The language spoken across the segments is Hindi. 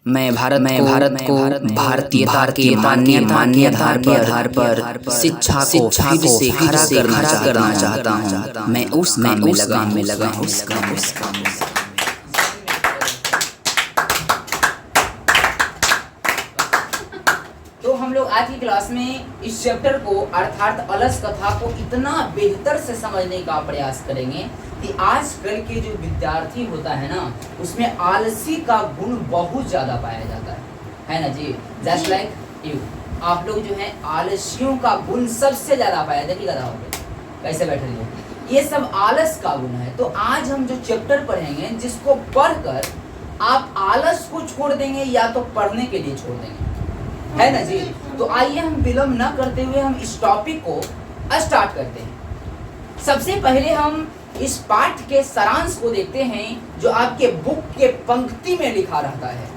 मैं भारत को भारतीयता के मान्यता के आधार पर शिक्षा को फिर से खड़ा करना चाहता हूँ। मैं उस काम में लगा हूँ। तो हम लोग आज की क्लास में इस चैप्टर को अर्थात अलस कथा को इतना बेहतर से समझने का प्रयास करेंगे कि आजकल के जो विद्यार्थी होता है ना, उसमें आलसी का गुण बहुत ज्यादा पाया जाता है ना जी। जस्ट लाइक यू, आप लोग जो है आलसियों का गुण सबसे ज्यादा पाया। देखिएगा कैसे बैठे हो, ये सब आलस का गुण है। तो आज हम जो चैप्टर पढ़ेंगे, जिसको पढ़कर आप आलस को छोड़ देंगे या तो पढ़ने के लिए छोड़ देंगे, है ना जी। तो आइए हम विलंब न करते हुए हम इस टॉपिक को स्टार्ट करते हैं। सबसे पहले हम इस पाठ के सारांश को देखते हैं, जो आपके बुक के पंक्ति में लिखा रहता है।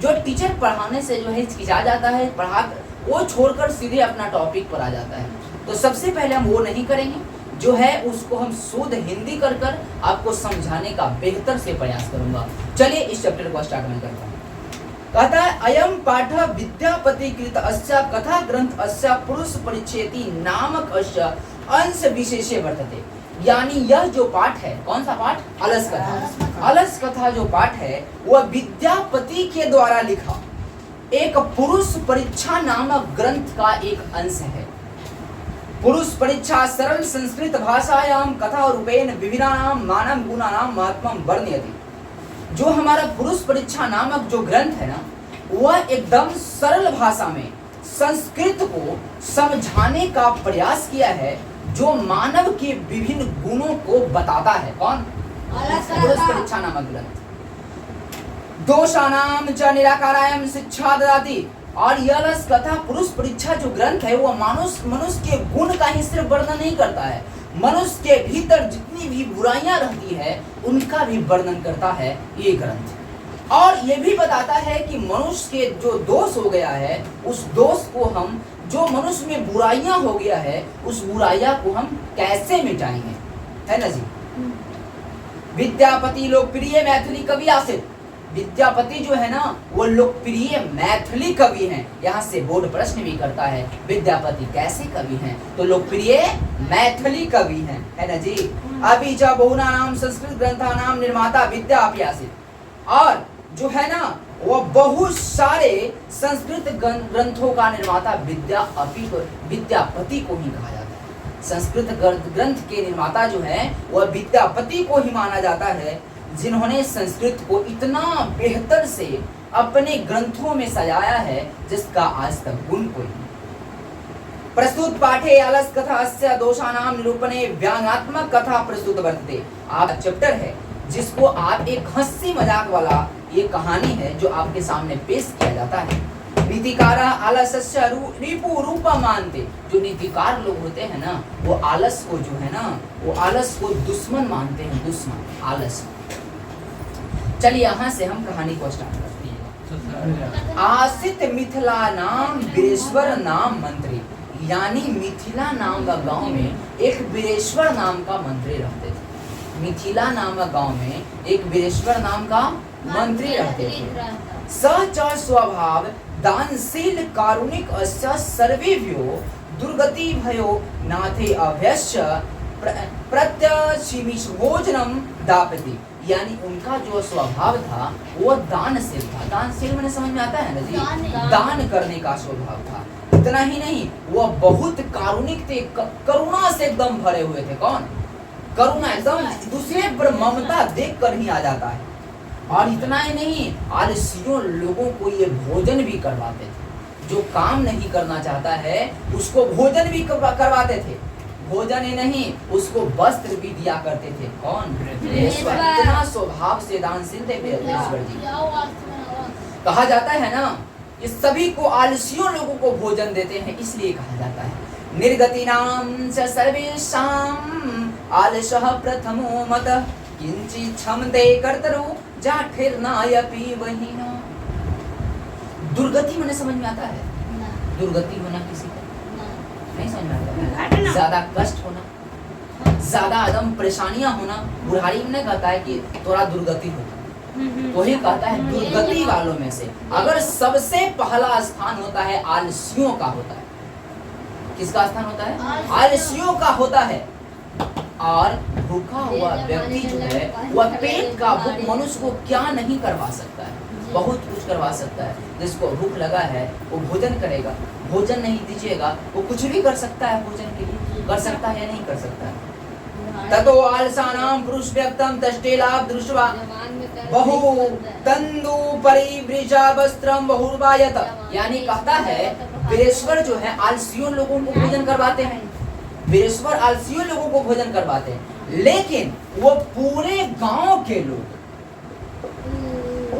जो टीचर पढ़ाने से जो है हिचकिचा जाता है, पढ़ा वो छोड़कर सीधे अपना टॉपिक पर आ जाता है। तो सबसे पहले हम वो नहीं करेंगे, जो है उसको हम शुद्ध हिंदी कर आपको समझाने का बेहतर से प्रयास करूंगा। चलिए इस चैप्टर को स्टार्ट में करता हूँ। कहता है अयम पाठ विद्यापति कृत अस्य कथा ग्रंथ अस्य पुरुष परिच्छेदी नामक अस्य अंश विशेषे वर्तते। यानी यह जो पाठ है, कौन सा पाठ? अलस कथा। अलस कथा जो पाठ है वह विद्यापति के द्वारा लिखा एक पुरुष परीक्षा नामक ग्रंथ का एक अंश है। पुरुष परीक्षा सरल संस्कृत भाषायाम कथा रूपेण विभिन्नानाम मानव गुणानाम महात्म्यम वर्णयति। जो हमारा पुरुष परीक्षा नामक जो ग्रंथ है ना, वह एकदम सरल भाषा में संस्कृत को समझाने का प्रयास किया है, जो मानव के विभिन्न गुणों को बताता है। कौन? पुरुष परीक्षा नामक ग्रंथ। दोषानाम च निराकारायम शिक्षा ददाति। और यह अलस कथा पुरुष परीक्षा जो ग्रंथ है, वह मनुष्य के गुण का ही सिर्फ वर्णन नहीं करता है, मनुष्य के भीतर जितनी भी बुराइयां रहती है उनका भी वर्णन करता है ये ग्रंथ। और ये भी बताता है कि मनुष्य के जो दोष हो गया है, उस दोष को हम, जो मनुष्य में बुराइयां हो गया है, उस बुराइयां को हम कैसे मिटाएंगे, है ना जी। विद्यापति लोकप्रिय मैथिली कवि आसित। विद्यापति जो है ना, वो लोकप्रिय मैथिली कवि हैं। यहाँ से बोर्ड प्रश्न भी करता है, विद्यापति कैसे कवि हैं? तो लोकप्रिय मैथिली कवि हैं, है ना जी। अभी च बहुनानाम संस्कृत ग्रंथानाम निर्माता विद्यापति। और जो है ना, वो बहुत सारे संस्कृत ग्रंथों का निर्माता विद्यापति को ही कहा जाता है। संस्कृत ग्रंथ के निर्माता जो है वह विद्यापति को ही माना जाता है, जिन्होंने संस्कृत को इतना बेहतर से अपने ग्रंथों में सजाया है जिसका आज तक गुण कोई नहीं। प्रस्तुत पाठे अलस कथा अस्य दोषानाम निरूपणे व्यंग्यात्मक कथा प्रस्तुत वर्तते। आप चैप्टर है जिसको आप एक हंसी मजाक वाला ये कहानी है जो आपके सामने पेश किया जाता है। नीतिकारा आलस्य रिपु रूपा मानते। जो नीतिकार लोग होते हैं ना, वो आलस को जो है ना, वो आलस को दुश्मन मानते हैं, दुश्मन आलस। चलिए यहाँ से हम कहानी को स्टार्ट करते हैं। आसित मिथिला नाम बीरेश्वर नाम मंत्री। यानी मिथिला नाम का गांव में एक बीरेश्वर नाम का मंत्री रहते थे। मिथिला नामक गांव में एक बीरेश्वर नाम का मंत्री रहते थे। सच स्वभाव दानशील कारुणिक अस्य सर्वेभ्यो दुर्गति भयो नाथे अभ्यस्य प्रत्यक्षिमिष भोजनम दापति। यानी उनका जो स्वभाव था वो दानशील था। दानशील मैंने समझ में आता है ना जी, दान करने का स्वभाव था। इतना ही नहीं, वो बहुत कारुणिक थे, करुणा से एकदम भरे हुए थे। कौन? करुणा, एकदम दूसरे पर ममता देख कर ही आ जाता है। और इतना ही नहीं, आलसियों लोगों को ये भोजन भी करवाते थे। जो काम नहीं करना चाहता है उसको भोजन भी करवाते थे। भोजन ही नहीं, उसको वस्त्र भी दिया करते थे। कौन? बीरेश्वर। इतना स्वभाव से दानशील थे बीरेश्वर जी। कहा जाता है ना, ये सभी को, आलसियों लोगों को भोजन देते हैं, इसलिए कहा जाता है। निर्गतिनाम च सर्वेषां आलसः प्रथमो मतः किंचित् क्षमते कर्तरो जाठिर्नायपि वहिनो। दुर्गति मैंने समझ में आता है? दुर्गति होना किसी का नहीं समझ में आता। ज्यादा कष्ट होना, ज्यादा एकदम परेशानियां होना, बुढ़ारी में कहता है कि थोड़ा दुर्गति हो, वही कहता है दुर्गति वालों में से अगर सबसे पहला स्थान होता है आलसियों का होता है। किसका स्थान होता है? आलसियों का होता है। और भूखा हुआ व्यक्ति जो है वह पेट का भूख मनुष्य को क्या नहीं करवा सकता है, बहुत कुछ करवा सकता है। जिसको भूख लगा है वो भोजन करेगा, भोजन नहीं दीजिएगा वो कुछ भी कर सकता है, भोजन के लिए कर सकता है या नहीं कर सकता है। ततो आलसानां पुरुष व्यक्तम तष्टेलाभ दृष्ट्वा बहु तंदु परिवृजा वस्त्रम बहुर्वायत। यानी कहता है वीरेश्वर जो है आलसियों लोगों को भोजन करवाते हैं, वीरेश्वर आलसियों लोगों को भोजन करवाते हैं, लेकिन वो पूरे गांव के लोग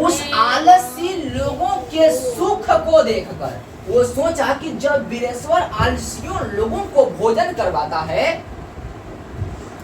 उस आलसी लोगों के सुख को देखकर वो सोचा कि जब वीरेश्वर आलसियों लोगों को भोजन करवाता है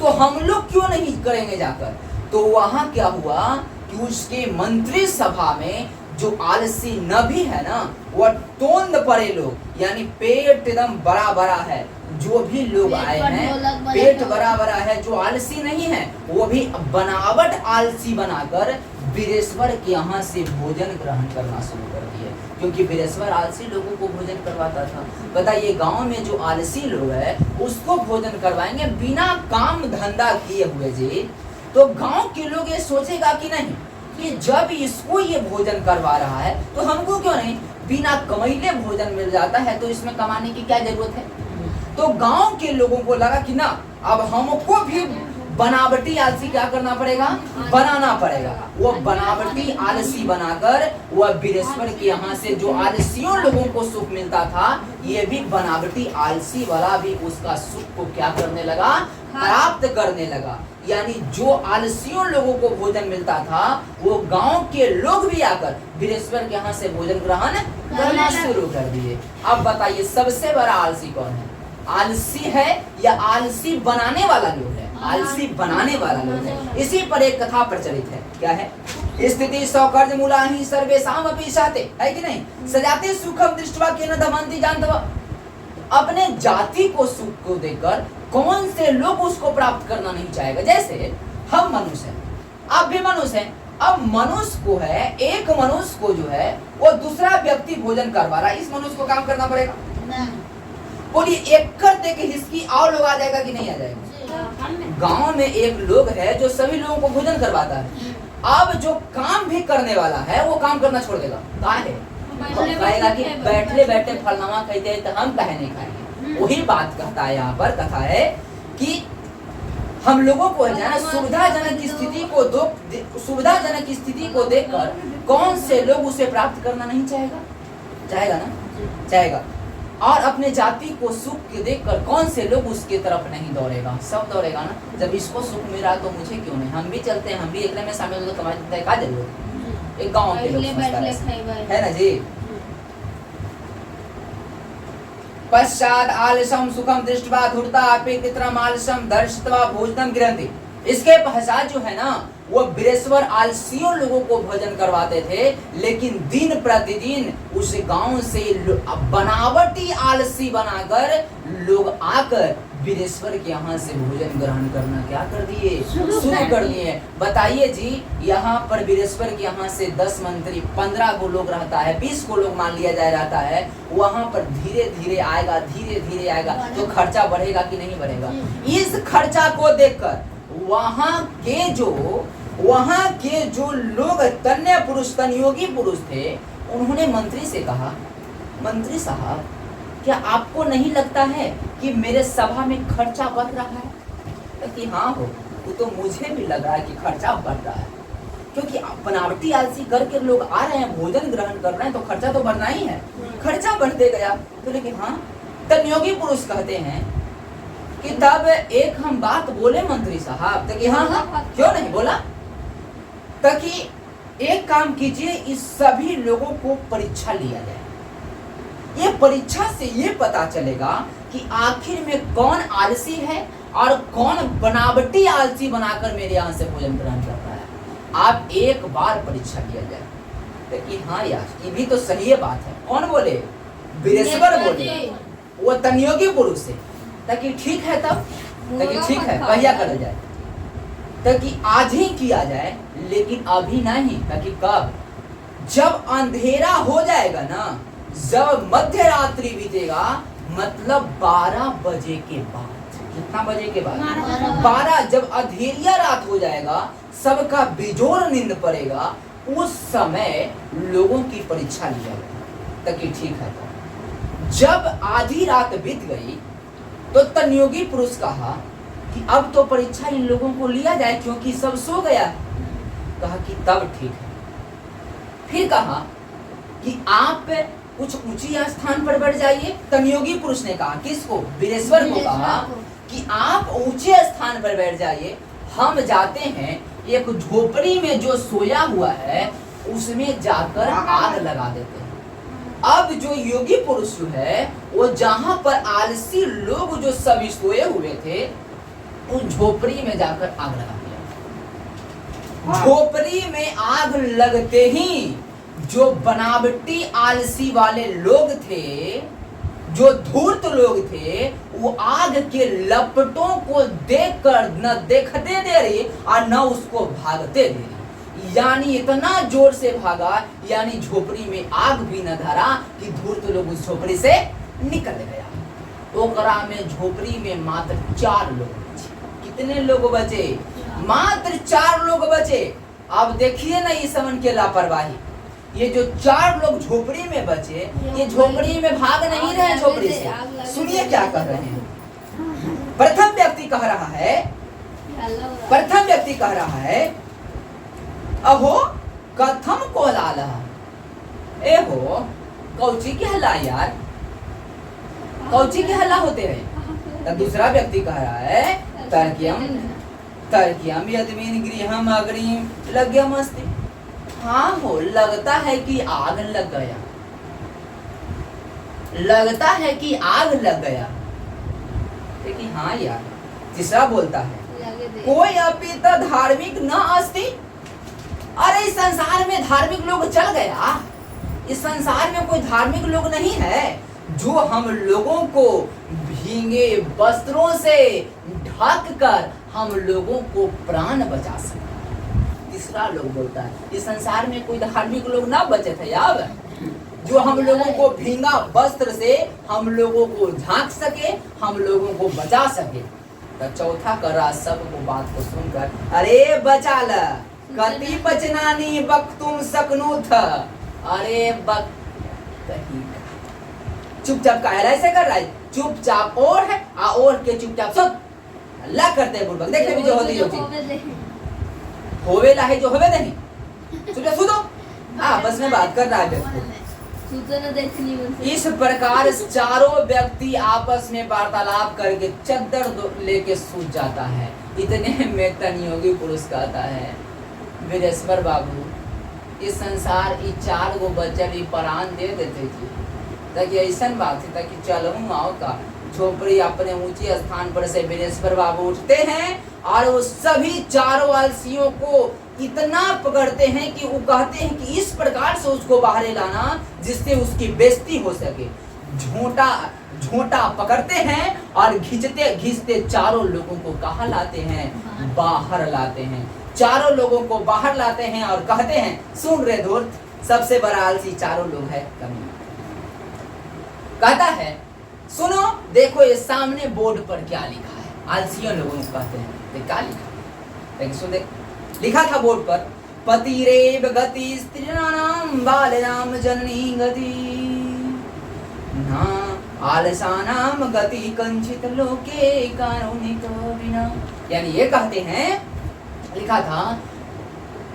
तो हम लोग क्यों नहीं करेंगे जाकर। तो वहां क्या हुआ कि उसके मंत्री सभा में जो आलसी नभी है ना, वह तोंद पड़े लोग, यानी पेट एकदम बड़ा बड़ा है, जो भी लोग आए हैं पेट बड़ा बड़ा है, जो आलसी नहीं है वो भी बनावट आलसी बनाकर वीरेश्वर के यहाँ से भोजन ग्रहण करना शुरू कर दिए, क्योंकि वीरेश्वर आलसी लोगों को भोजन करवाता था। बताइए गांव में जो आलसी लोग है उसको भोजन करवाएंगे बिना काम धंधा किए हुए जी, तो गांव के लोग ये सोचेगा कि नहीं कि जब इसको ये भोजन करवा रहा है तो हमको क्यों नहीं, बिना कमैले भोजन मिल जाता है तो इसमें कमाने की क्या जरूरत है। तो गांव के लोगों को लगा कि ना अब हमको भी बनावटी आलसी क्या करना पड़ेगा, बनाना पड़ेगा। वो बनावटी आलसी बनाकर वह वीरेश्वर के यहाँ से जो आलसियों लोगों को सुख मिलता था, ये भी बनावटी आलसी वाला भी उसका सुख को क्या करने लगा, प्राप्त करने लगा। यानी जो आलसियों लोगों को भोजन मिलता था वो गांव के लोग भी आकर वीरेश्वर के यहाँ से भोजन ग्रहण करना शुरू कर दिए। अब बताइए सबसे बड़ा आलसी कौन है, आलसी है या आलसी बनाने वाला लोग है? आलसी बनाने वाला लोग है। इसी पर एक कथा प्रचलित है, क्या है? स्थिति सौकर्ज मूला ही सर्वेषाम अपि साते, है कि नहीं? सजाते सुखम दृष्ट्वा केन दमन्ति जानतवा। अपने जाति को सुख को देखकर कौन से लोग उसको प्राप्त करना नहीं चाहेगा। जैसे हम मनुष्य हैं, आप भी मनुष्य हैं, अब मनुष्य को है, एक मनुष्य को जो है वो दूसरा व्यक्ति भोजन करवा रहा है, इस मनुष्य को काम करना पड़ेगा। बोलिए एक कर दे के हिस्की और लोग आ जाएगा कि नहीं आ जाएगा। गांव में एक लोग है जो सभी लोगों को भोजन करवाता है, अब जो काम भी करने वाला है वो काम करना छोड़ देगा, काहे? कहेगा कि बैठले बैठे फलनामा कहते हैं तो हम काहे नहीं खाएंगे। वही बात कहता है यहाँ पर, कथा है कि हम लोगों को है ना सुविधाजनक स्थिति को देखकर कौन से लोग उसे प्राप्त करना नहीं चाहेगा, चाहेगा ना, चाहेगा। और अपने जाति को सुख के देखकर कौन से लोग उसके तरफ नहीं दौड़ेगा, सब दौड़ेगा ना। जब इसको सुख मिला तो मुझे क्यों नहीं, हम भी चलते हैं, हम भी एक में शामिल होकर कमा देते हैं, क्या जरूरत। एक गाँव के लोग है ना जी। पश्चात आलसम सुखम दृष्ट्वा धूर्ता अपेक्षितम आलसम दर्शित्वा भोजनम गृह्णन्ति। इसके पश्चात जो है ना वो वीरेश्वर आलसियों लोगों को भोजन करवाते थे, लेकिन दिन प्रतिदिन उस गांव से बनावटी आलसी बनाकर लोग आकर वीरेश्वर के यहाँ से भोजन ग्रहण करना क्या कर दिए, शुरू कर दिए। बताइए जी, यहाँ पर वीरेश्वर के यहाँ से 10 मंत्री 15 को लोग रहता है, 20 को लोग मान लिया जा रहता है, वहाँ पर धीरे धीरे आएगा, धीरे धीरे आएगा तो खर्चा बढ़ेगा कि नहीं बढ़ेगा। इस खर्चा को देखकर वहाँ के जो लोग तन्य पुरुष, तनयोगी पुरुष थे, उन्होंने मंत्री से कहा, मंत्री साहब क्या आपको नहीं लगता है कि मेरे सभा में खर्चा बढ़ रहा है? तो कि हाँ हो, तो मुझे भी लग रहा है कि खर्चा बढ़ रहा है, क्योंकि बनावटी आलसी करके लोग आ रहे हैं, भोजन ग्रहण कर रहे हैं, तो खर्चा तो बढ़ना ही है। खर्चा बढ़ते गया तो लेकिन हाँ, तनयोगी पुरुष कहते हैं कि तब एक हम बात बोले मंत्री साहब, तो कि हाँ क्यों नहीं बोला, ताकि एक काम कीजिए, इस सभी लोगों को परीक्षा लिया जाए। ये परीक्षा से ये पता चलेगा कि आखिर में कौन आलसी है और कौन बनावटी आलसी बनाकर मेरे यहाँ से भोजन ग्रहण करता है। आप एक बार परीक्षा लिया जाए, तो कि हाँ यार ये भी तो सही बात है। कौन बोले? वीरेश्वर बोले, वो तनयोगी पुरुष है, ताकि ठीक है, तब ताकि ठीक है पहिया कर जाए। ताकि आज ही किया जाए, लेकिन अभी नहीं। ताकि कब? जब अंधेरा हो जाएगा ना, जब मध्य रात्रि बीतेगा, मतलब 12 बजे के बाद। कितना बजे के बाद? 12। जब अंधेरिया रात हो जाएगा, सबका बेजोर नींद पड़ेगा, उस समय लोगों की परीक्षा ली जाएगी। ताकि ठीक है। तो जब आधी रात बीत गई तो तन्योगी पुरुष कहा कि अब तो परीक्षा इन लोगों को लिया जाए, क्योंकि सब सो गया। कहा कि तब ठीक है। फिर कहा कि आप कुछ ऊंची स्थान पर बैठ जाइए। तन्योगी पुरुष ने कहा, किसको? वीरेश्वर को कहा कि आप ऊंचे स्थान पर बैठ जाइए, हम जाते हैं एक झोपड़ी में जो सोया हुआ है उसमें जाकर आग लगा देते हैं। अब जो योगी पुरुष है वो जहां पर आलसी लोग जो सभी सोए हुए थे, उन झोपड़ी में जाकर आग लगा दिया। झोपड़ी में आग लगते ही जो बनावटी आलसी वाले लोग थे, जो धूर्त लोग थे, वो आग के लपटों को देखकर न देखते दे रही और न उसको भागते दे रही। यानी इतना जोर से भागा, यानी झोपड़ी में आग भी न धरा कि धूर्त लोग उस झोपड़ी से निकल गया। ओकरा में झोपड़ी में मात्र 4 लोग बचे। कितने लोग बचे? मात्र 4 लोग बचे। अब देखिए ना इस समन के लापरवाही। ये जो 4 लोग झोपड़ी में बचे, ये झोपड़ी में भाग नहीं रहे झोपड़ी से। सुनिए क्या कह रहे हैं। प्रथम व्यक्ति कह रहा है, अहो कथम को लाला, ए हो कौची के हल्ला यार, कौची के हल्ला होते हैं। तो दूसरा व्यक्ति कह रहा है, तर्क्यम यदमीन गृहम अग्रिम लग्यमस्ति। हाँ हो, लगता है कि आग लग गया, लगता है कि आग लग गया। लेकिन हाँ यार। तीसरा बोलता है, कोई अभी तो धार्मिक न अस्ति। अरे इस संसार में धार्मिक लोग चल गया, इस संसार में कोई धार्मिक लोग नहीं है जो हम लोगों को भीगे वस्त्रों से ढक कर हम लोगों को प्राण बचा सके। तीसरा लोग बोलता है, इस संसार में कोई धार्मिक लोग ना बचे थे यार, जो हम लोगों को भीगा वस्त्र से हम लोगों को झांक सके, हम लोगों को बचा सके। तो चौथा कर रहा सबको बात को सुनकर, अरे बचा ल कति बचनानी वक्तुम सकनूथ। अरे बक चुपचाप का ऐसे कर रहा है, चुपचाप और है और के चुपचाप सुन अल्लाह करते हैं बुर्बक। देख ले जो होती होवे लाहे जो होवे नहीं, चुपचाप सुनो। आपस में बात कर रहा है। इस प्रकार चारों व्यक्ति आपस में वार्तालाप करके चद्दर लेके सूझ जाता है। इतने में तन्योगी पुरुष कहता है, वीरेश्वर बाबू, इस संसार ई 4 गो बच्चन ई प्राण दे देते थी, ताकि ऐसा बात थी ताकि चलूँ आओ का। झोपड़ी अपने ऊंचे स्थान पर से वीरेश्वर बाबू उठते हैं और वो सभी 4 आलसियों को इतना पकड़ते हैं कि वो कहते हैं कि इस प्रकार से उसको बाहर लाना जिससे उसकी बेइज्जती हो सके। झोंटा पकड़ते हैं और घिसते 4 लोगों को कहाँ लाते हैं? बाहर लाते हैं। 4 लोगों को बाहर लाते हैं और कहते हैं, सुन रे धूर्त, सबसे बड़ा आलसी 4 लोग है कमी। कहता है, सुनो देखो ये सामने बोर्ड पर क्या लिखा है। आलसियों लोगों को कहते हैं, क्या लिखा है? सुन देख, लिखा था बोर्ड पर, पतिरेव गति स्त्रीणाम बालनाम जननी गति ना आलसानाम गति कंचित लोके कारुणिक विना। यानी ये कहते हैं, लिखा था,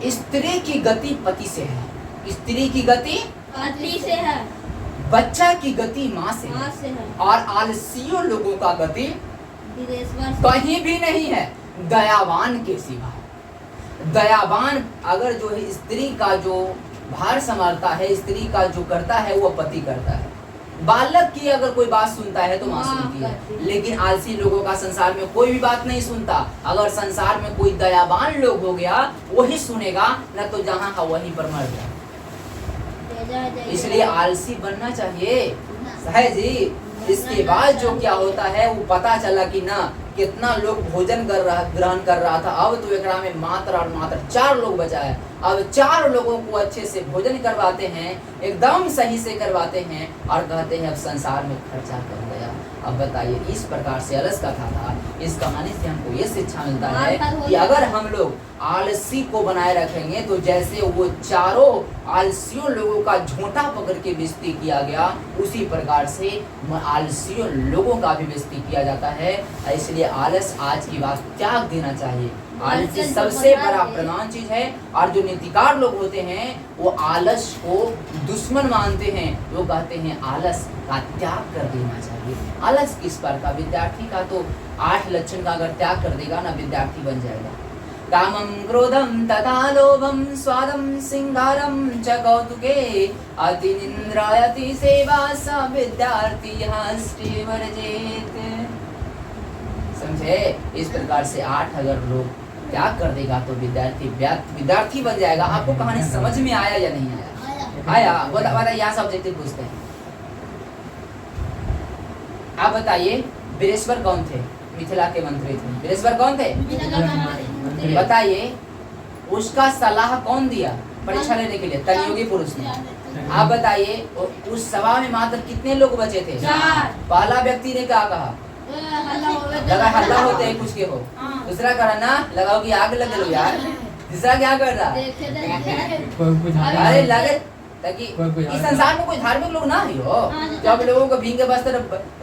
स्त्री की गति पति से है, स्त्री की गति पति से है, बच्चा की गति माँ से है, और आलसियों लोगों का गति कहीं भी नहीं है दयावान के सिवा। दयावान अगर जो है स्त्री का जो भार संभालता है, स्त्री का जो करता है वो पति करता है। बालक की अगर कोई बात सुनता है तो माँ सुनती है, लेकिन आलसी लोगों का संसार में कोई भी बात नहीं सुनता। अगर संसार में कोई दयावान लोग हो गया वही सुनेगा, न तो जहाँ है वहीं पर मर गया। इसलिए आलसी बनना चाहिए है जी। इसके बाद जो क्या होता है वो पता चला कि ना कितना लोग भोजन ग्रहण कर रहा था, अब तो एकरा में मात्र और मात्र 4 लोग बचा है। अब 4 लोगों को अच्छे से भोजन करवाते हैं, एकदम सही से करवाते हैं और कहते हैं अब संसार में खर्चा कर गया। अब बताइए, इस प्रकार से अलस कथा था। इस कहानी से हमको ये शिक्षा मिलता है कि अगर हम लोग आलसी को बनाए रखेंगे तो जैसे वो चारों आलसियों लोगों का झोंटा पकड़ के बेइज्जती किया गया, उसी प्रकार से आलसियों लोगों का भी बेइज्जती किया जाता है। इसलिए आलस आज की बात त्याग देना चाहिए। आलसी सबसे बड़ा प्रधान चीज है। और जो नीतिकार लोग होते हैं वो आलस को दुश्मन मानते हैं, वो कहते हैं आलस का त्याग कर देना चाहिए। आलस किस पर का? विद्यार्थी का तो 8 लक्षण का अगर त्याग कर देगा ना, विद्यार्थी बन जाएगा। कामं क्रोधं तथा लोभं स्वादं सिंगारं च कौतुके अतिनिन्द्रायति सेवा स विद्यार्थी हस्ति वर्जेत। समझे? इस प्रकार से 8 अगर लोग त्याग कर देगा तो विद्यार्थी बन जाएगा। आपको कहानी समझ में आया या नहीं आया? आया? बोला यहाँ सब्जेक्टिव पूछते हैं। आप बताइए, बीरेश्वर कौन थे? मिथिला के मंत्री थे। बीरेश्वर कौन थे? बताइए, उसका सलाह कौन दिया परीक्षा लेने के लिए? तनयोगी पुरुष ने। आप बताइए, उस सभा में मात्र कितने लोग बचे थे? 4। पहला व्यक्ति ने क्या कहा? लगा हल्ला होते हैं कुछ के हो। दूसरा कहा ना लगाओ कि आग लगे लो यार। तीसरा क्या कर रहा? अरे लगे ताकि इस संसार में कोई धार्मिक लोग ना ही हो, जब लोगों को भींगे वस्त्र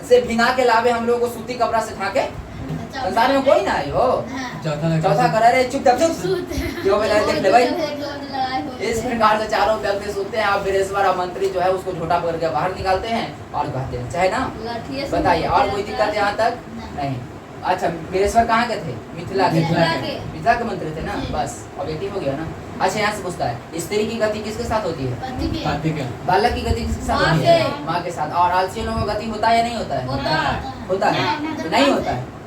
से भिंगा के लावे, हम लोगों को सूती कपड़ा से ढाके। संसार में कोई ना ही हो। चौथा कर रहे चुप क्यों बोले? देख ले भाई, इस प्रकार से चारों व्यक्ति सोते हैं। आप बीरेश्वर मंत्री जो है उसको झोटा पकड़ के बाहर निकालते हैं और कहते हैं, चाहे ना। बताइए, और कोई दिक्कत यहाँ तक नहीं? अच्छा, बीरेश्वर कहाँ के थे? मिथिला के मंत्री थे ना, बस ऑब्जेक्टिव हो गया ना। अच्छा, यहाँ से पूछता है, स्त्री की गति किसके साथ होती है? बालक की गति किसके साथ होती है? माँ के साथ। और आलसी लोगों की गति होता है या नहीं होता है? होता है? नहीं होता है।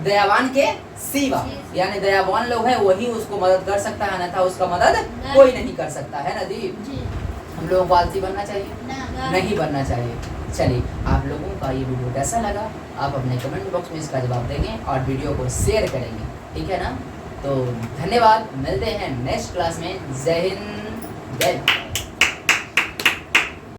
दयावान के सिवा, यानी दयावान लोग हैं वही उसको मदद कर सकता है, अन्यथा उसका मदद कोई नहीं कर सकता है ना जी। हम लोगों को आलसी बनना चाहिए? नहीं बनना चाहिए। चलिए, आप लोगों का ये वीडियो कैसा लगा आप अपने कमेंट बॉक्स में इसका जवाब देंगे और वीडियो को शेयर करेंगे, ठीक है ना? तो धन्यवाद, मिलते हैं नेक्स्ट क्लास में। जय हिंद, जय भारत।